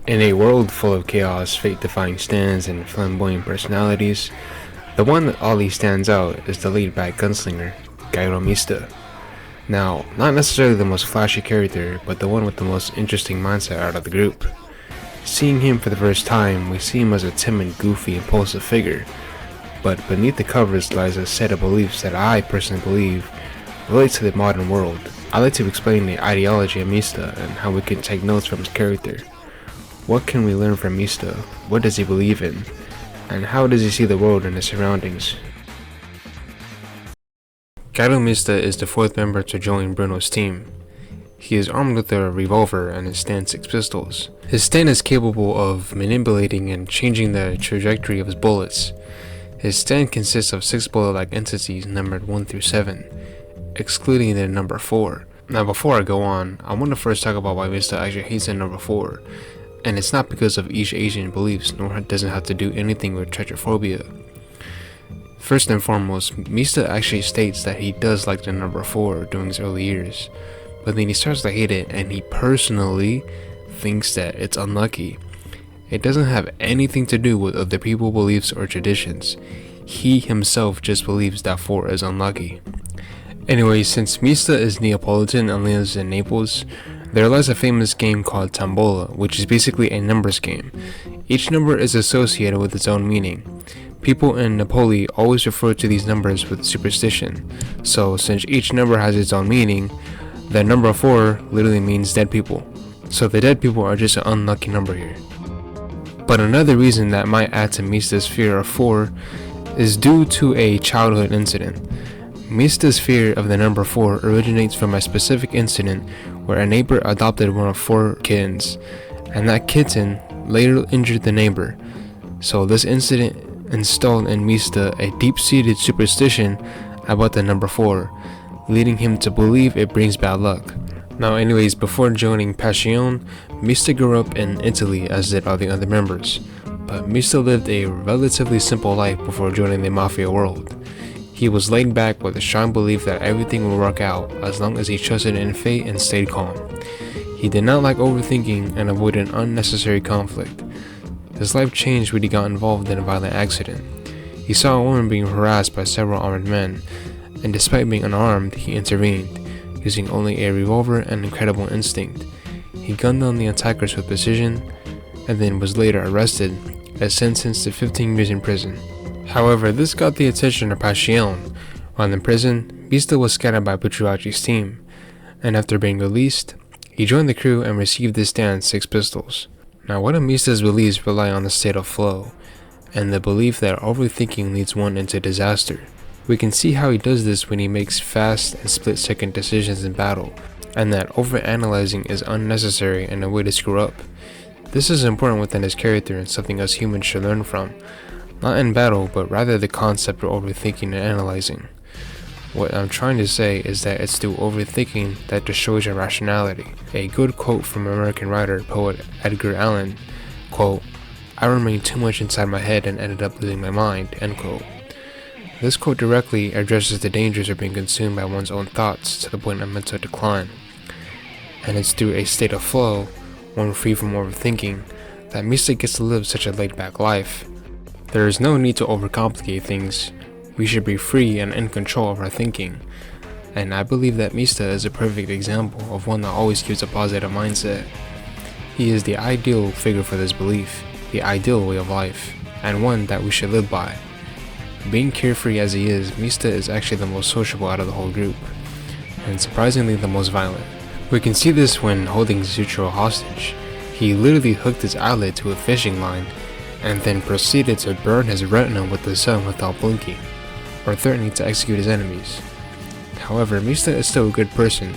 In a world full of chaos, fate-defying stands, and flamboyant personalities, the one that always stands out is the laid-back gunslinger, Mista. Now, not necessarily the most flashy character, but the one with the most interesting mindset out of the group. Seeing him for the first time, we see him as a timid, goofy, impulsive figure, but beneath the covers lies a set of beliefs that I personally believe relate to the modern world. I like to explain the ideology of Mista and how we can take notes from his character. What can we learn from Mista? What does he believe in? And how does he see the world and his surroundings? Mista is the fourth member to join Bruno's team. He is armed with a revolver and his stand 6 pistols. His stand is capable of manipulating and changing the trajectory of his bullets. His stand consists of 6 bullet-like entities numbered 1 through 7, excluding the number 4. Now before I go on, I want to first talk about why Mista actually hates the number 4. And it's not because of East Asian beliefs, nor does it have to do anything with tetraphobia. First and foremost, Mista actually states that he does like the number 4 during his early years, but then he starts to hate it and he personally thinks that it's unlucky. It doesn't have anything to do with other people's beliefs or traditions. He himself just believes that 4 is unlucky. Anyway, since Mista is Neapolitan and lives in Naples, there lies a famous game called Tombola, which is basically a numbers game. Each number is associated with its own meaning. People in Napoli always refer to these numbers with superstition. So since each number has its own meaning, the number 4 literally means dead people. So the dead people are just an unlucky number here. But another reason that might add to Mista's fear of 4 is due to a childhood incident. Mista's fear of the number 4 originates from a specific incident where a neighbor adopted one of 4 kittens, and that kitten later injured the neighbor. So this incident installed in Mista a deep-seated superstition about the number 4, leading him to believe it brings bad luck. Now anyways, before joining Passion, Mista grew up in Italy as did all the other members, but Mista lived a relatively simple life before joining the mafia world. He was laid back with a strong belief that everything would work out as long as he trusted in fate and stayed calm. He did not like overthinking and avoided unnecessary conflict. His life changed when he got involved in a violent accident. He saw a woman being harassed by several armed men, and despite being unarmed, he intervened, using only a revolver and incredible instinct. He gunned down the attackers with precision, and then was later arrested and sentenced to 15 years in prison. However, this got the attention of Passion. While in prison, Mista was scattered by Bucciarati's team, and after being released, he joined the crew and received his stand 6 pistols. Now one of Mista's beliefs rely on the state of flow, and the belief that overthinking leads one into disaster. We can see how he does this when he makes fast and split-second decisions in battle, and that overanalyzing is unnecessary and a way to screw up. This is important within his character and something us humans should learn from. Not in battle, but rather the concept of overthinking and analyzing. What I'm trying to say is that it's through overthinking that destroys your rationality. A good quote from American writer, poet Edgar Allan, quote, "I remained too much inside my head and ended up losing my mind," end quote. This quote directly addresses the dangers of being consumed by one's own thoughts to the point of mental decline. And it's through a state of flow, one free from overthinking, that Mista gets to live such a laid-back life. There is no need to overcomplicate things. We should be free and in control of our thinking. And I believe that Mista is a perfect example of one that always keeps a positive mindset. He is the ideal figure for this belief, the ideal way of life, and one that we should live by. Being carefree as he is, Mista is actually the most sociable out of the whole group, and surprisingly the most violent. We can see this when holding Zuchiro hostage. He literally hooked his eyelid to a fishing line, and then proceeded to burn his retina with the sun without blinking, or threatening to execute his enemies. However, Mista is still a good person,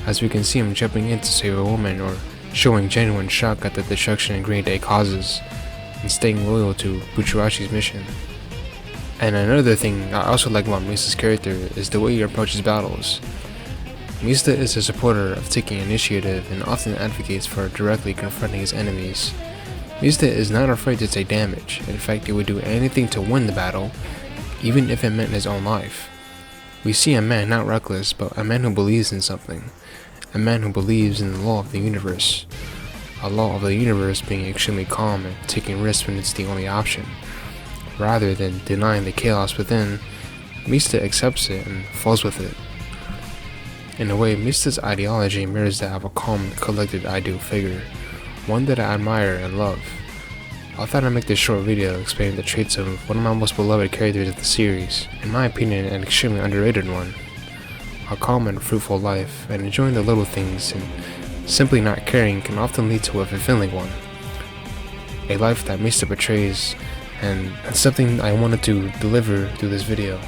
as we can see him jumping in to save a woman or showing genuine shock at the destruction Green Day causes, and staying loyal to Bucciarati's mission. And another thing I also like about Mista's character is the way he approaches battles. Mista is a supporter of taking initiative and often advocates for directly confronting his enemies. Mista is not afraid to take damage. In fact, he would do anything to win the battle, even if it meant his own life. We see a man not reckless, but a man who believes in something. A man who believes in the law of the universe. a law of the universe being extremely calm and taking risks when it's the only option. Rather than denying the chaos within, Mista accepts it and flows with it. In a way, Mista's ideology mirrors that of a calm, collected ideal figure, one that I admire and love. I thought I'd make this short video explaining the traits of one of my most beloved characters of the series, in my opinion an extremely underrated one. A calm and fruitful life, and enjoying the little things, and simply not caring can often lead to a fulfilling one. A life that Mista portrays, and something I wanted to deliver through this video.